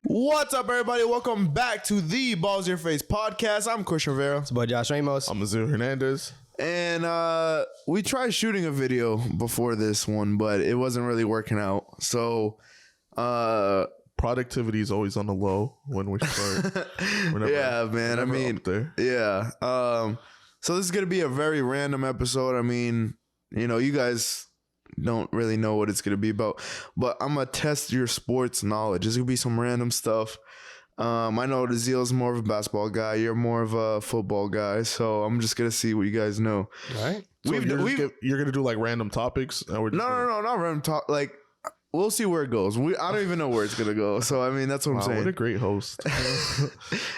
What's up, everybody? Welcome back to the Balls Your Face podcast. I'm Christian Rivera. It's about Josh Ramos. I'm Azul Hernandez. And we tried shooting a video before this one, but it wasn't really working out. So productivity is always on the low when we start. Yeah, man. I mean, yeah. So this is going to be a very random episode. I mean, you know, you guys don't really know what it's going to be about, but I'm going to test your sports knowledge. It's going to be some random stuff. I know Azil's more of a basketball guy. You're more of a football guy. So I'm just going to see what you guys know. All right. So you're going to do like random topics? No, not random talk. Like, we'll see where it goes. I don't even know where it's going to go. So, I mean, that's what I'm saying. What a great host.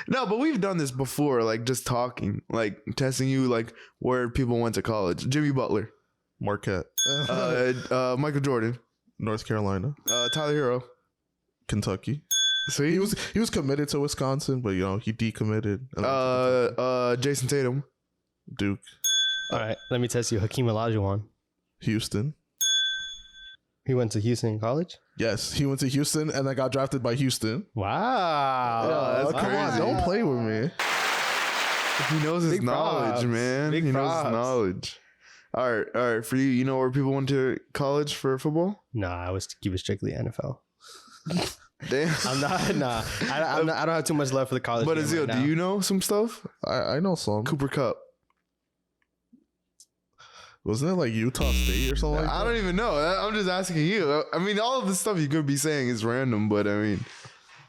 No, but we've done this before, like just talking, like testing you, like where people went to college. Jimmy Butler. Marquette. Michael Jordan. North Carolina. Tyler Hero. Kentucky. So he was committed to Wisconsin, but, you know, he decommitted. Jason Tatum. Duke. All right. Let me test you. Hakeem Olajuwon. Houston. He went to Houston College? Yes, he went to Houston and then got drafted by Houston. Wow. That's crazy. Come on, don't play with me. He knows his knowledge, man. He knows his knowledge. All right. For you, you know where people went to college for football? Nah, I was keep it strictly NFL. Damn. I'm not. Nah, I don't have too much love for the college. But Azil, do you know some stuff? I know some. Cooper Kupp. Wasn't it like Utah State or something like that? I don't even know. I'm just asking you. I mean, all of the stuff you could be saying is random, but I mean,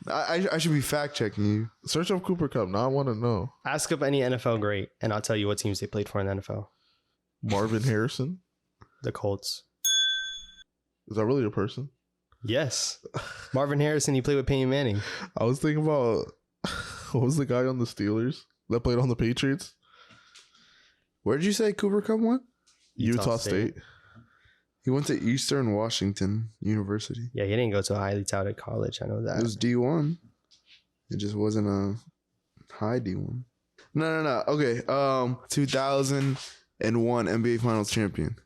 I should be fact checking you. Search up Cooper Kupp. Now I want to know. Ask up any NFL great, and I'll tell you what teams they played for in the NFL. Marvin Harrison. The Colts. Is that really a person? Yes. Marvin Harrison, he played with Peyton Manning. I was thinking about, what was the guy on the Steelers that played on the Patriots? Where did you say Cooper Kupp went? Utah State. He went to Eastern Washington University. Yeah, he didn't go to a highly touted college. I know that. It was D1. It just wasn't a high D1. No. Okay. 2001 NBA Finals champion.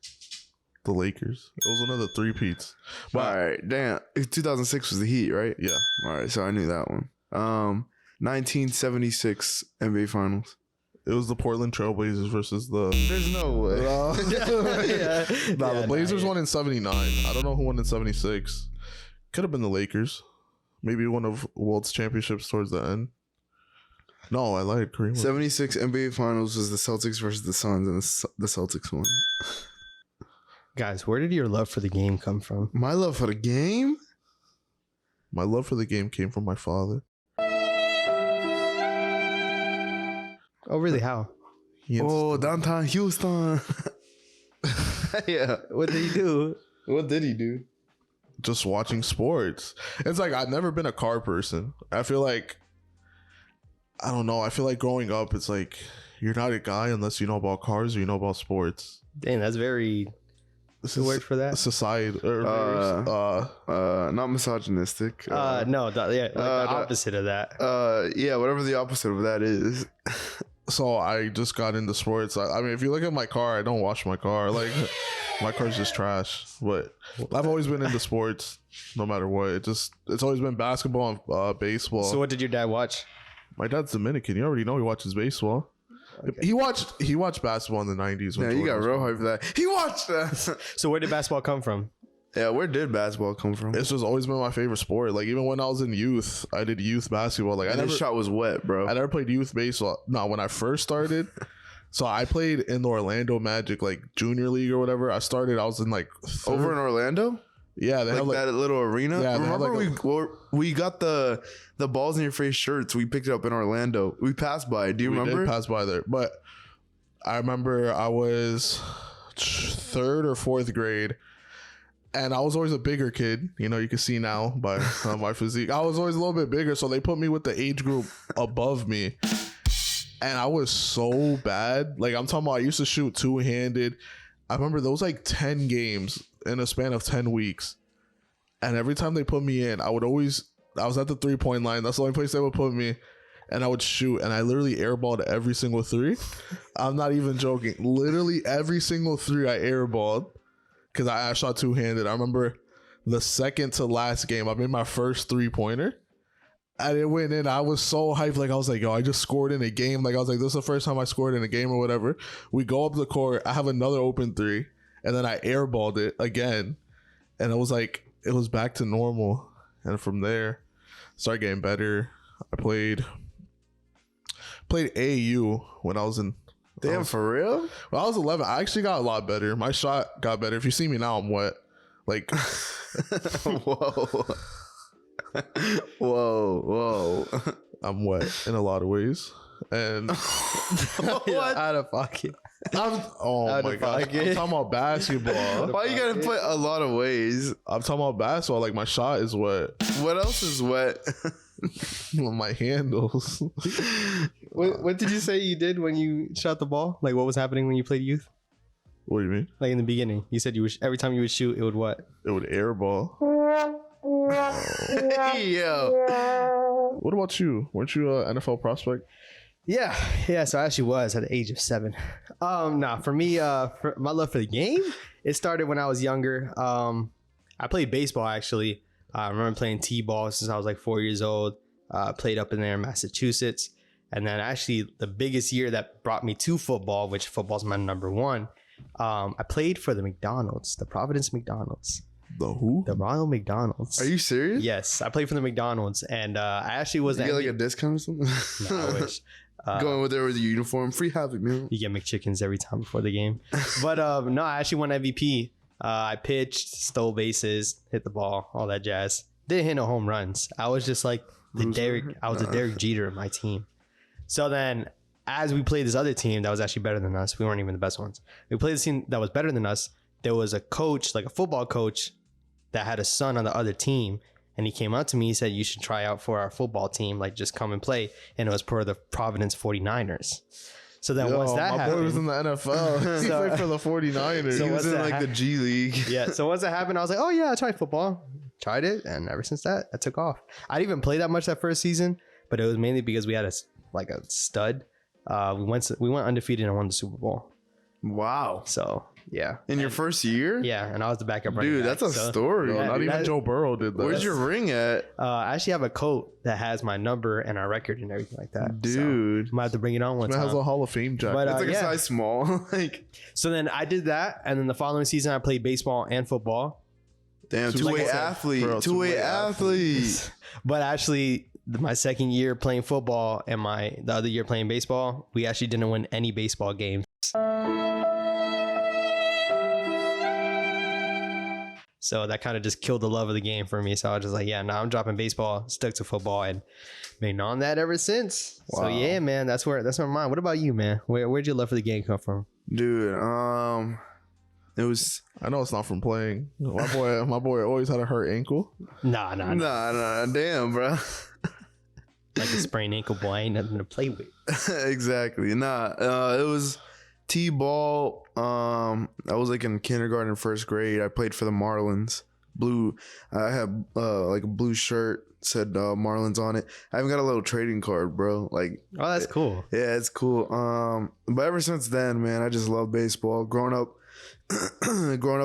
The Lakers. It was one of the three-peats. All right. Damn. 2006 was the Heat, right? Yeah. All right. So I knew that one. 1976 NBA Finals. It was the Portland Trailblazers versus the... There's no way. The Blazers won in 79. I don't know who won in 76. Could have been the Lakers. Maybe one of World's championships towards the end. No, I lied. Kareem. 76 NBA Finals was the Celtics versus the Suns, and the Celtics won. Guys, where did your love for the game come from? My love for the game? My love for the game came from my father. Oh, really? How? Downtown Houston. Yeah. What did he do? What did he do? Just watching sports. It's like I've never been a car person. I feel like, I don't know. I feel like growing up, it's like you're not a guy unless you know about cars or you know about sports. Dang, that's very... What's the word for that? Society. Not misogynistic. The opposite of that. Yeah, whatever the opposite of that is. So I just got into sports. I mean, if you look at my car, I don't wash my car. Like, my car's just trash. But I've always been into sports, no matter what. It's always been basketball and baseball. So what did your dad watch? My dad's Dominican. You already know he watches baseball. Okay. He watched basketball in the 90s. Yeah, you got real hype for that. He watched that. So where did basketball come from? Yeah, where did basketball come from? It's just always been my favorite sport. Like, even when I was in youth, I did youth basketball. Like, this shot was wet, bro. I never played youth baseball. No, when I first started, so I played in the Orlando Magic, like junior league or whatever. I was in like over in Orlando. Yeah, they have that little arena. Yeah, remember we got the balls in your face shirts. We picked it up in Orlando. We passed by. Do you remember? We did pass by there, but I remember I was 3rd or 4th grade. And I was always a bigger kid. You know, you can see now by my physique. I was always a little bit bigger. So they put me with the age group above me. And I was so bad. Like, I'm talking about, I used to shoot two-handed. I remember those like 10 games in a span of 10 weeks. And every time they put me in, I was at the 3-point line. That's the only place they would put me. And I would shoot. And I literally airballed every single 3. I'm not even joking. Literally every single 3 I airballed. Because I shot two-handed. I remember the second to last game, I made my first 3-pointer. And it went in. I was so hyped. Like, I was like, yo, I just scored in a game. Like, I was like, this is the first time I scored in a game or whatever. We go up the court. I have another open 3. And then I airballed it again. And it was like, it was back to normal. And from there, started getting better. I played AAU when I was in. Damn, for real? When I was 11, I actually got a lot better. My shot got better. If you see me now, I'm wet. Like, Whoa. Whoa. I'm wet in a lot of ways. And What? Out of pocket. oh Out my of god, pocket. I'm talking about basketball. Why you gotta put a lot of ways? I'm talking about basketball. Like, my shot is wet. What else is wet? My handles. What did you say you did when you shot the ball? Like, what was happening when you played youth? What do you mean? Like in the beginning, you said you would every time you would shoot, it would what? It would airball. Yo. What about you? Weren't you an NFL prospect? Yeah. So I actually was at the age of 7. For me, for my love for the game, it started when I was younger. I played baseball actually. I remember playing t-ball since I was like 4 years old. Played up in there in Massachusetts, and then actually the biggest year that brought me to football, which football's my number one. I played for the McDonald's, the Providence McDonald's. The who? The Ronald McDonald's. Are you serious? Yes, I played for the McDonald's, and I actually was You the get like a discount or something? No, I wish. Going over there with your uniform, free Happy Meal. You get McChickens every time before the game. But no, I actually won MVP. I pitched, stole bases, hit the ball, all that jazz. Didn't hit no home runs. I was just like I was the Derek Jeter of my team. So then as we played this other team that was actually better than us, we weren't even the best ones. We played this team that was better than us. There was a coach, like a football coach, that had a son on the other team. And he came up to me, he said, you should try out for our football team, like just come and play. And it was per the Providence 49ers. So then once that my happened, boy was in the NFL. He So- played for the 49ers. So He was what's in that like the G League. yeah. So once that happened, I was like, oh yeah, I'll try football. Tried it, and ever since that, I took off. I didn't even play that much that first season, but it was mainly because we had a stud. We went undefeated and won the Super Bowl. Wow. So yeah. In your first year? Yeah, and I was the backup running Dude, back, that's a so- story. No, Yeah, not even that- Joe Burrow did that. Where's your ring at? I actually have a coat that has my number and our record and everything like that. So Dude. I might have to bring it on one Man has time. a Hall of Fame jacket. But, It's like a yeah. size small. Like, So then I did that, and then the following season I played baseball and football. damn, Like two-way I said, athlete. bro, Two-way two-way athlete. But actually, my second year playing football and the other year playing baseball, we actually didn't win any baseball games. So that kind of just killed the love of the game for me. So I was just like, yeah, now I'm dropping baseball, stuck to football, and been on that ever since. Wow. So yeah, man, that's where mine. What about you, man? Where'd your love for the game come from? Dude, it was I know it's not from playing. My boy always had a hurt ankle. Nah. nah, damn, bro. Like a sprained ankle, boy, ain't nothing to play with. Exactly. Nah, it was T-ball. I was like in kindergarten, first grade. I played for the Marlins. I had like a blue shirt, said Marlins on it. I even got a little trading card, bro. Like, Oh, that's cool. yeah, it's cool. But ever since then, man, I just love baseball. Growing up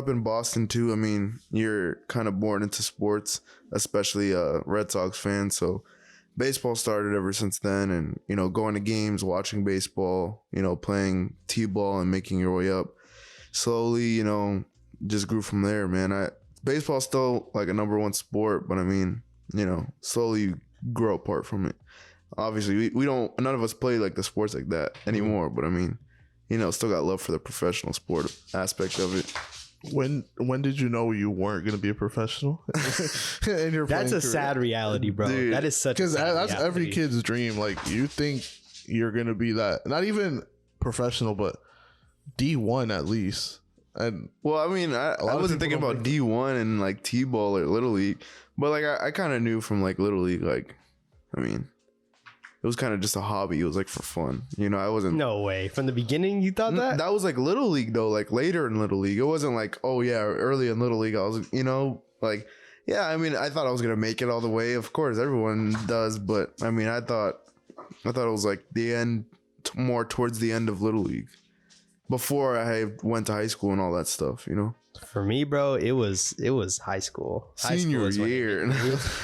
in Boston too. I mean, you're kind of born into sports, especially Red Sox fan. So baseball started ever since then, and going to games, watching baseball, playing t-ball and making your way up slowly, just grew from there, man. Baseball's still like a number one sport, but I mean, slowly you grow apart from it. Obviously none of us play like the sports like that anymore, but I mean, still got love for the professional sport aspect of it. When did you know you weren't going to be a professional in your That's playing a career? sad reality, bro. Dude, That is such a Because sad that's every reality. kid's dream. Like, you think you're going to be that, not even professional, but D1 at least. And Well, I mean, I of wasn't thinking people about don't D1 and like T-ball or Little League, but like I kind of knew from like Little League, like, I mean, it was kind of just a hobby. It was like for fun, I wasn't. No way. From the beginning, you thought that? That was like Little League though, like later in Little League. It wasn't like, oh yeah, early in Little League, I was, like, yeah, I mean, I thought I was going to make it all the way. Of course, everyone does. But I mean, I thought it was like the end, more towards the end of Little League. before I went to high school and all that stuff, you know? For me, bro, it was high school. High Senior school year.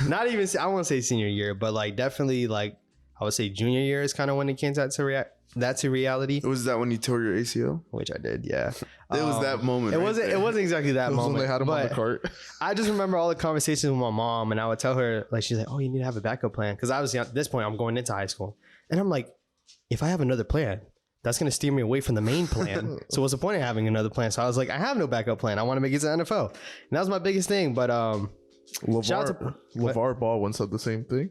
Not even, I won't say senior year, but like definitely like I would say junior year is kind of when it came to reality. Was that when you tore your ACL? Which I did, yeah. It was that moment. It right wasn't. there. It wasn't exactly that It was moment. when they had him on the but cart. I just remember all the conversations with my mom, and I would tell her like, she's like, "Oh, you need to have a backup plan," because obviously at this point I'm going into high school, and I'm like, if I have another plan, that's gonna steer me away from the main plan. So what's the point of having another plan? So I was like, I have no backup plan. I want to make it to the NFL, and that was my biggest thing. But shout out to LeVar Ball once said the same thing.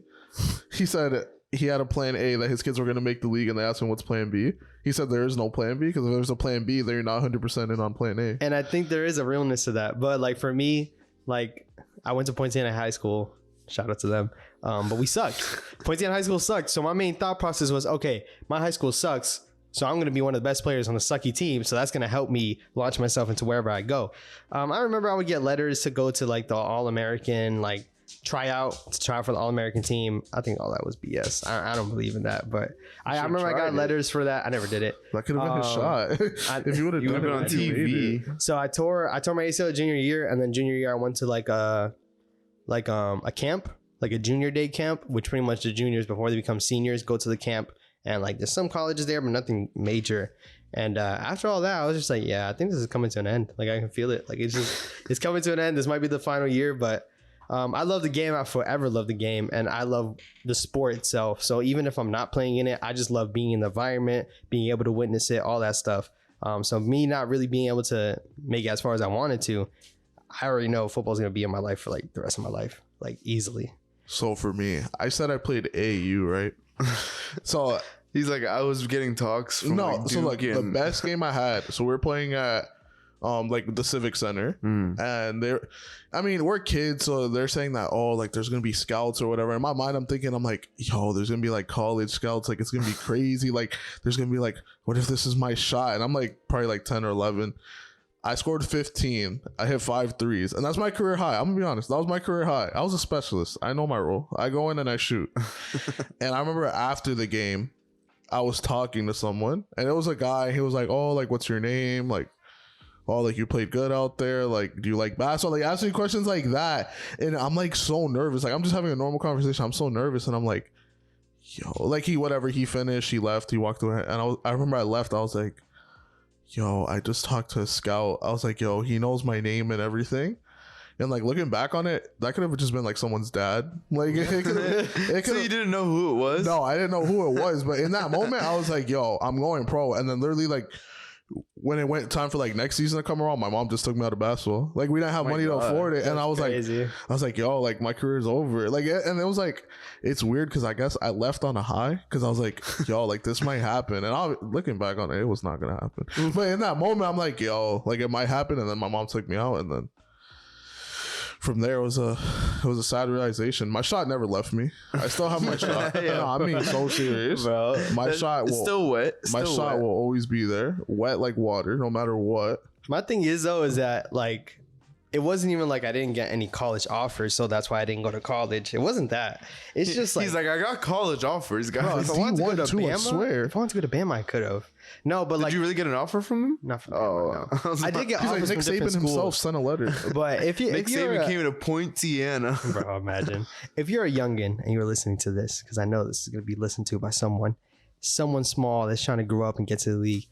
He said he had a plan A that his kids were going to make the league, and they asked him what's plan B. He said there is no plan B, because if there's a plan B, then you're not 100% in on plan A. And I think there is a realness to that. But like for me, like I went to Poinciana High School. Shout out to them. But we sucked. Poinciana High School sucked. So my main thought process was, okay, my high school sucks. So I'm going to be one of the best players on the sucky team. So that's going to help me launch myself into wherever I go. I remember I would get letters to go to like the All-American, like try out for the All-American team. I think all that was BS. I don't believe in that. But I remember I got letters for that. I never did it. That could have been his shot. If you would have done been it on TV. So I tore my ACL junior year, and then junior year I went to like a camp, like a junior day camp, which pretty much the juniors before they become seniors go to the camp, and like there's some colleges there, but nothing major. And after all that, I was just like, yeah, I think this is coming to an end. Like I can feel it. Like it's coming to an end. This might be the final year, but I love the game. I forever love the game, and I love the sport itself. So even if I'm not playing in it, I just love being in the environment, being able to witness it, all that stuff. So me not really being able to make it as far as I wanted to, I already know football's gonna be in my life for like the rest of my life, like easily. So for me, I said I played AU, right? So He's like, I was getting talks from like, so like Duke the and- best game I had. So we're playing at like the Civic Center, and we're kids, so they're saying that like there's gonna be scouts or whatever. In my mind, I'm thinking, I'm like, yo, there's gonna be like college scouts, like it's gonna be crazy. Like there's gonna be like, what if this is my shot? And I'm like probably like 10 or 11. I scored 15. I hit 5 threes, and that's my career high. I'm gonna be honest, that was my career high. I was a specialist. I know my role. I go in and I shoot. And I remember after the game, I was talking to someone, and it was a guy. He was like, "Oh, like, what's your name? Like, oh, like you played good out there. Like, do you like basketball?" Like, asking questions like that, and I'm like so nervous. Like, I'm just having a normal conversation. I'm so nervous, and I'm like, "Yo," like he finished, he left, he walked away, and I remember I left. I was like, "Yo, I just talked to a scout." I was like, "Yo, he knows my name and everything." And like looking back on it, that could have just been like someone's dad. Like it could. So you didn't know who it was? No, I didn't know who it was. But in that moment, I was like, "Yo, I'm going pro." And then literally, like when it went time for like next season to come around, my mom just took me out of basketball. Like we didn't have money to afford it, and I was crazy. like, "Yo, like my career's over." Like, and it was like, it's weird because I guess I left on a high because I was like, "Yo, like this might happen." And looking back on it, it was not gonna happen. But in that moment, I'm like, "Yo, like it might happen." And then my mom took me out, and then from there, it was a sad realization. My shot never left me. I still have my shot. Yeah. No, I'm being so serious. Bro, My shot It's will still wet. my Still shot wet. will always be there, wet like water, no matter what. my thing is though, is that like it wasn't even like I didn't get any college offers, so that's why I didn't go to college. It wasn't that. It's just like, He's like, I got college offers, guys. Bro, if I wanted to go to D1 too, I Bama, swear. if I wanted to go to Bama, I could have. No, but Did like you really get an offer from him? not from Oh, Bama, no. I did get He's like offers Nick from different Saban himself schools. sent a letter. But if Nick you're Saban a- came to Poinciana. Bro, imagine if you're a youngin and you're listening to this, because I know this is going to be listened to by someone small that's trying to grow up and get to the league.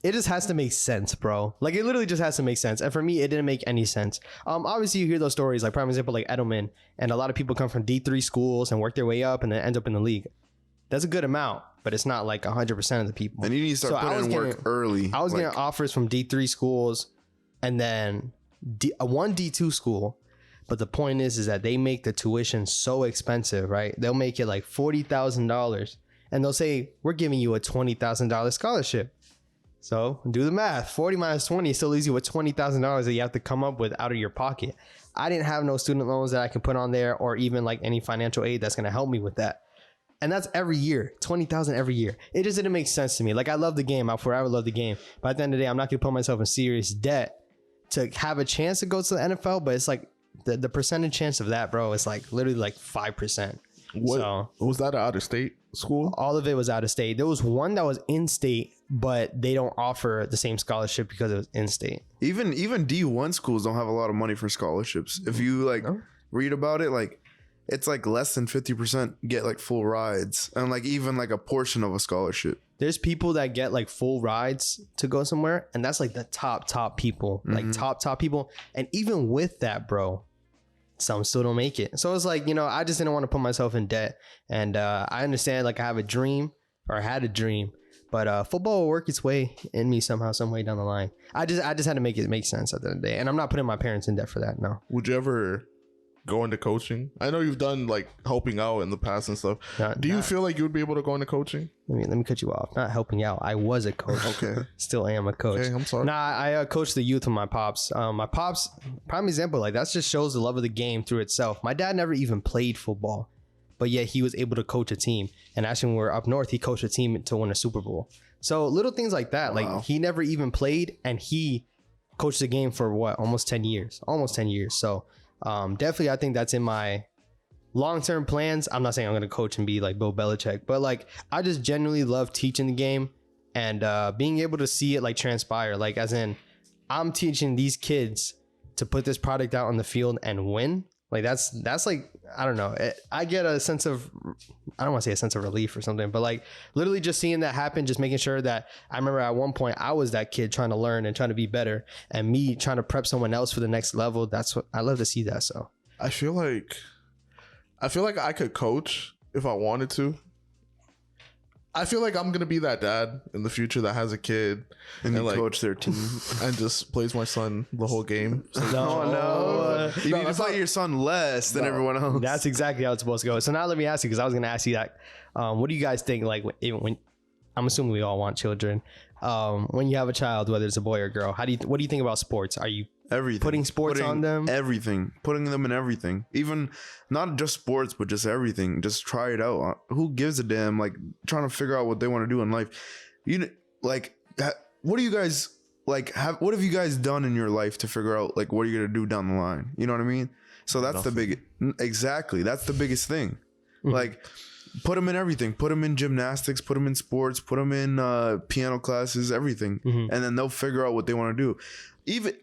It just has to make sense, bro. Like it literally just has to make sense. And for me, it didn't make any sense. Obviously you hear those stories, like prime example, like Edelman, and a lot of people come from D3 schools and work their way up and then end up in the league. That's a good amount, but it's not like 100% of the people. And you need to start So I was putting in work getting- early. I was like, getting offers from D3 schools and then one D2 school. But the point is that they make the tuition so expensive, right? They'll make it like $40,000 and they'll say, we're giving you a $20,000 scholarship. So do the math. 40 minus 20 still leaves you with $20,000 that you have to come up with out of your pocket. I didn't have no student loans that I can put on there or even like any financial aid that's going to help me with that. And that's every year, $20,000 every year. It just didn't make sense to me. Like I love the game. I'll forever love the game. But at the end of the day, I'm not going to put myself in serious debt to have a chance to go to the NFL. But it's like the percentage chance of that, bro, is like literally like 5%. What So was that out of state? school? All of it was out of state. There was one that was in state, but they don't offer the same scholarship because it was in state. Even D1 schools don't have a lot of money for scholarships. If you like read about it, like it's like less than 50% get like full rides and like even like a portion of a scholarship. There's people that get like full rides to go somewhere, and that's like the top people, like top people. And even with that, bro, some still don't make it. So it's like, you know, I just didn't want to put myself in debt. And I understand, like, I have a dream, or I had a dream, but football will work its way in me somehow, some way down the line. I just had to make it make sense at the end of the day. And I'm not putting my parents in debt for that. No. Would you ever go into coaching? I know you've done like helping out in the past and stuff. Do you feel like you would be able to go into coaching? Let me cut you off. Not helping out. I was a coach. Okay. Still am a coach. Okay, I'm sorry. Nah, I coached the youth with my pops. My pops, prime example, like that just shows the love of the game through itself. My dad never even played football, but yet he was able to coach a team. And actually, when we were up north, he coached a team to win a Super Bowl. So little things like that. Wow. Like he never even played, and he coached the game for what? Almost 10 years. So definitely, I think that's in my long-term plans. I'm not saying I'm going to coach and be like Bill Belichick, but like I just genuinely love teaching the game and being able to see it like transpire. Like as in, I'm teaching these kids to put this product out on the field and win. Like that's like, I don't know. I get a sense of, I don't want to say a sense of relief or something, but like literally just seeing that happen, just making sure that I remember at one point I was that kid trying to learn and trying to be better, and me trying to prep someone else for the next level. That's what I love to see that. So I feel like I could coach if I wanted to. I feel like I'm gonna be that dad in the future that has a kid and you like, coach their team and just plays my son the whole game. So no. You need to play your son less than everyone else. That's exactly how it's supposed to go. So now let me ask you, because I was gonna ask you that. What do you guys think? Like when I'm assuming we all want children. When you have a child, whether it's a boy or a girl, what do you think about sports? Are you everything putting sports on them? Everything, putting them in everything, even not just sports, but just everything. Just try it out. Who gives a damn? Like trying to figure out what they want to do in life. You like, what do you guys like? What have you guys done in your life to figure out like what are you gonna do down the line? You know what I mean? So that's exactly. That's the biggest thing. Like. Put them in everything. Put them in gymnastics. Put them in sports. Put them in piano classes. Everything, and then they'll figure out what they want to do. Even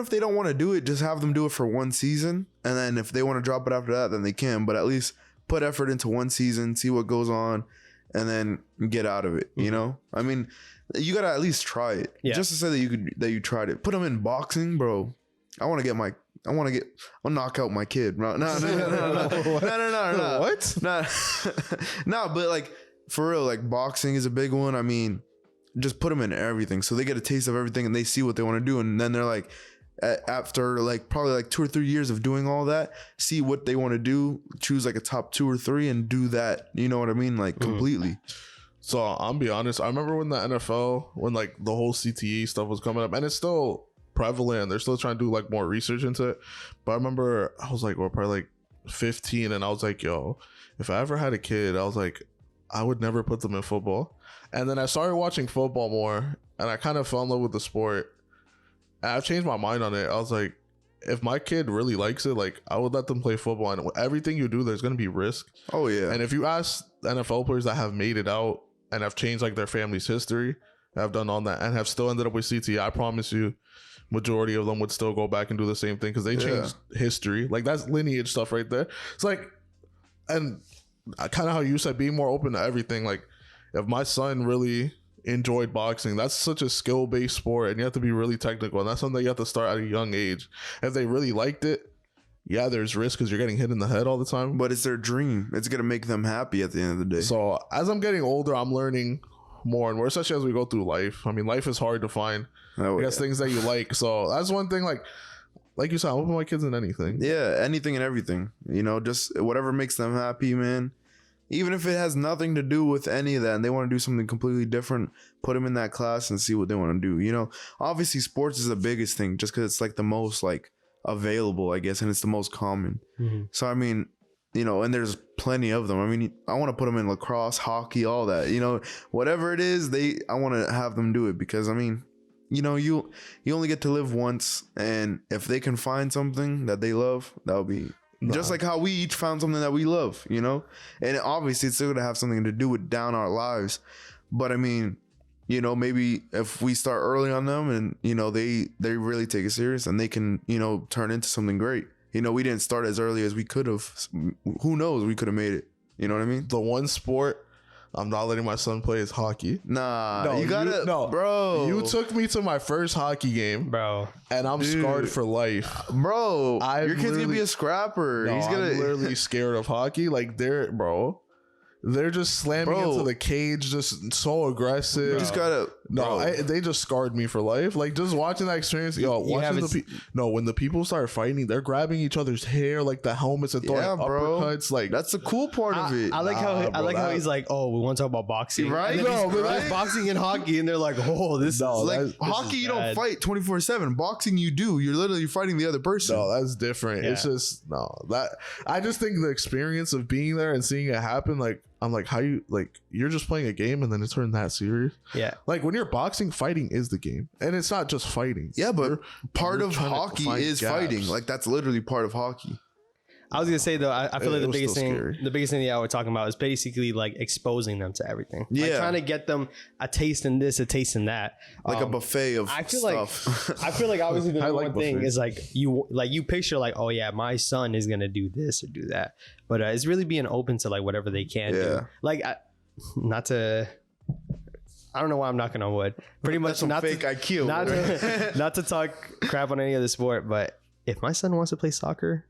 if they don't want to do it, just have them do it for one season, and then if they want to drop it after that, then they can. But at least put effort into one season, see what goes on, and then get out of it. You know, I mean, you gotta at least try it, just to say that you tried it. Put them in boxing, bro. I'll knock out my kid. No. What? No, but like for real, like boxing is a big one. I mean, just put them in everything so they get a taste of everything and they see what they want to do. And then they're like, after like probably like 2 or 3 years of doing all that, see what they want to do, choose like a top 2 or 3 and do that. You know what I mean? Like completely. So I'll be honest. I remember when the NFL, when like the whole CTE stuff was coming up, and it's still prevalent. They're still trying to do like more research into it. But I remember I was like, well, probably like 15, and I was like, yo, if I ever had a kid, I was like, I would never put them in football. And then I started watching football more, and I kind of fell in love with the sport. And I've changed my mind on it. I was like, if my kid really likes it, like I would let them play football. And everything you do, there's going to be risk. Oh yeah. And if you ask NFL players that have made it out and have changed like their family's history, have done all that, and have still ended up with CTE, I promise you, majority of them would still go back and do the same thing because they changed history. Like that's lineage stuff right there. It's like, and kind of how you said, being more open to everything. Like if my son really enjoyed boxing, that's such a skill-based sport, and you have to be really technical, and that's something that you have to start at a young age. If they really liked it, yeah, there's risk because you're getting hit in the head all the time, but it's their dream. It's gonna make them happy at the end of the day. So as I'm getting older, I'm learning more and more, especially as we go through life. I mean, life is hard to find things that you like. So that's one thing, like you said, I'll put my kids in anything. Yeah, anything and everything. You know, just whatever makes them happy, man. Even if it has nothing to do with any of that and they want to do something completely different, put them in that class and see what they want to do. You know, obviously sports is the biggest thing just because it's like the most like available, I guess, and it's the most common. So, I mean, you know, and there's plenty of them. I mean, I want to put them in lacrosse, hockey, all that, you know, whatever it is, I want to have them do it because, I mean, you know, you only get to live once, and if they can find something that they love, that'll be Just like how we each found something that we love, you know? And obviously it's still going to have something to do with down our lives. But I mean, you know, maybe if we start early on them and, you know, they really take it serious and they can, you know, turn into something great. You know, we didn't start as early as we could have. Who knows? We could have made it. You know what I mean? The one sport I'm not letting my son play is hockey. Nah, you gotta, bro. You took me to my first hockey game, bro, and I'm scarred for life, bro. Your kid's gonna be a scrapper. No, He's gonna I'm literally scared of hockey. Like they're just slamming into the cage, just so aggressive. You just gotta. They just scarred me for life. Like just watching that experience. When the people start fighting, they're grabbing each other's hair, like the helmets, and throwing uppercuts. Like that's the cool part of it. I like how he's like, oh, we want to talk about boxing, right? There's boxing and hockey, and they're like, oh, this is like hockey. You don't fight 24/7. Boxing, you do. You're literally fighting the other person. No, that's different. Yeah. It's just that. I just think the experience of being there and seeing it happen, like. I'm like, how you like? You're just playing a game, and then it turned that serious. Yeah, like when you're boxing, fighting is the game, and it's not just fighting. Yeah, but part of hockey is fighting. Like that's literally part of hockey. I was gonna say though, I feel like the biggest thing that we're talking about is basically like exposing them to everything. Yeah, like trying to get them a taste in this, a taste in that, like a buffet of stuff. I feel like obviously the one thing is like you picture like, oh yeah, my son is gonna do this or do that, but it's really being open to like whatever they can do. Like, I don't know why I'm knocking on wood. Pretty much not fake IQ. Not to talk crap on any other sport, but if my son wants to play soccer,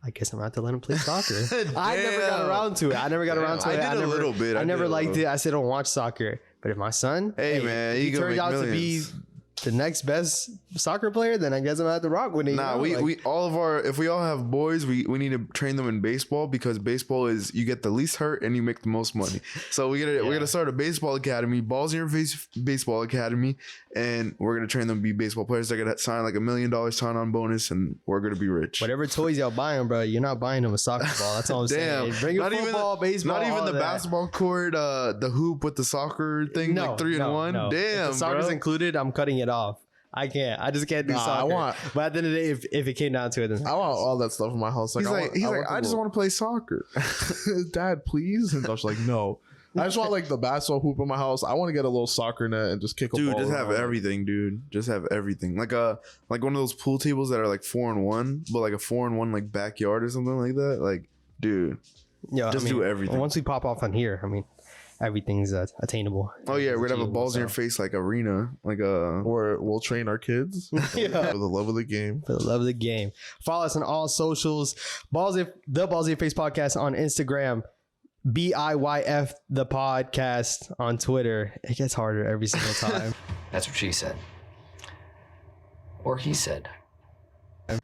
I guess I'm gonna have to let him play soccer. I never got around to it. I did a little bit. I never liked it. I said don't watch soccer. But if my son, man, he turns out to be the next best soccer player, then I guess I'm gonna have to rock with it. Nah, if we all have boys, we need to train them in baseball because baseball is you get the least hurt and you make the most money. So we're gonna start a baseball academy, balls in your face baseball academy, and we're gonna train them to be baseball players. They're gonna sign like $1 million sign-on bonus, and we're gonna be rich. Whatever toys y'all buying, bro, you're not buying them a soccer ball. That's all I'm saying. Bring a football, baseball, not even the basketball court, the hoop with the soccer thing, like 3-in-1. No. Damn, if the soccer's included, I'm cutting it off. I can't. I just can't do soccer. But at the end of the day, if it came down to it, then I want all that stuff in my house. Like, I just want to play soccer. Dad, please. And Josh's like, no. I just want like the basketball hoop in my house. I want to get a little soccer net and just kick a ball. Dude, just have everything, dude. Just have everything. Like one of those pool tables that are like 4-in-1, but like a 4-in-1 like backyard or something like that. Like, dude, do everything. Once we pop off on here, I mean, everything's attainable. Oh yeah, we're gonna have a balls in your face like arena, or we'll train our kids for the love of the game. For the love of the game. Follow us on all socials. The Balls in Your Face podcast on Instagram. BIYF the podcast on Twitter. It gets harder every single time. That's what she said, or he said.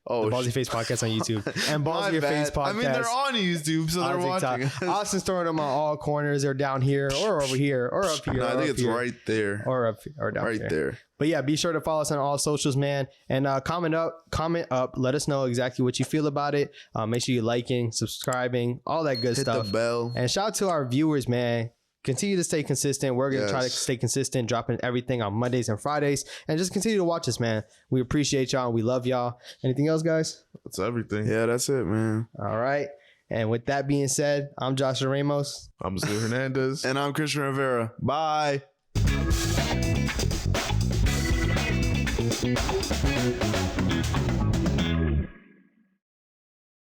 Oh, the Ballsy Face podcast on YouTube and Balls in Your Face podcast. I mean, they're on YouTube, so they're watching. Austin's throwing them on all corners. They're down here or over here or up here. No, I think it's right there or up or down right there. But yeah, be sure to follow us on all socials, man, and comment up. Let us know exactly what you feel about it. Make sure you're liking, subscribing, all that good stuff. Hit the bell. And shout out to our viewers, man. Continue to stay consistent. We're going to try to stay consistent, dropping everything on Mondays and Fridays. And just continue to watch us, man. We appreciate y'all and we love y'all. Anything else, guys? That's everything. Yeah, that's it, man. All right. And with that being said, I'm Joshua Ramos. I'm Zul Hernandez. And I'm Christian Rivera. Bye.